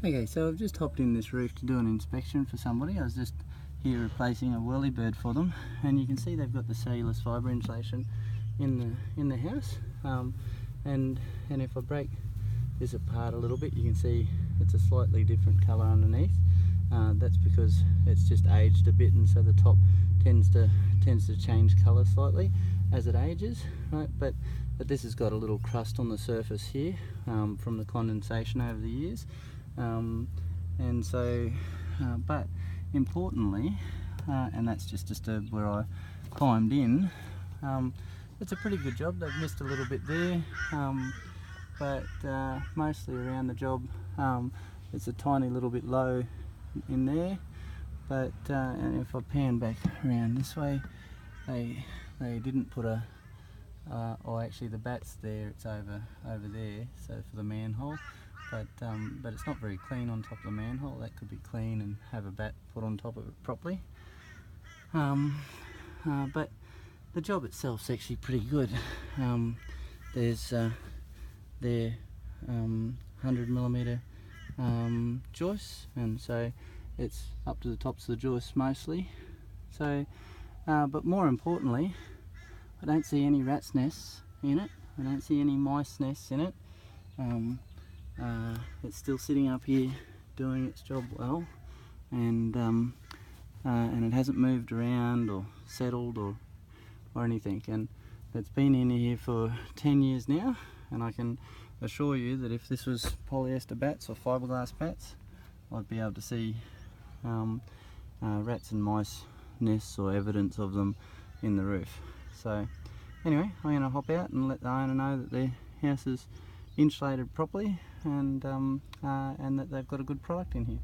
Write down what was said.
Okay, so I've just hopped in this roof to do an inspection for somebody. I was just here replacing a whirlybird for them, and you can see they've got the cellulose fibre insulation in the house. And if I break this apart a little bit, you can see it's a slightly different colour underneath. That's because it's just aged a bit, and so the top tends to change colour slightly as it ages, right? But this has got a little crust on the surface here from the condensation over the years. And so, but importantly, and that's just disturbed where I climbed in, it's a pretty good job. They've missed a little bit there, but mostly around the job it's a tiny little bit low in there. But and if I pan back around this way, they didn't put a or actually the bat's there, it's over there, so for the manhole. But it's not very clean on top of the manhole. That could be clean and have a bat put on top of it properly. But the job itself's actually pretty good. There's their 100mm joists, and so it's up to the tops of the joists mostly. So, but more importantly, I don't see any rat's nests in it. I don't see any mice nests in it. It's still sitting up here doing its job well, and it hasn't moved around or settled or anything. And it's been in here for 10 years now, and I can assure you that if this was polyester bats or fiberglass bats, I'd be able to see rats and mice nests or evidence of them in the roof. So anyway, I'm going to hop out and let the owner know that their house is insulated properly, and that they've got a good product in here.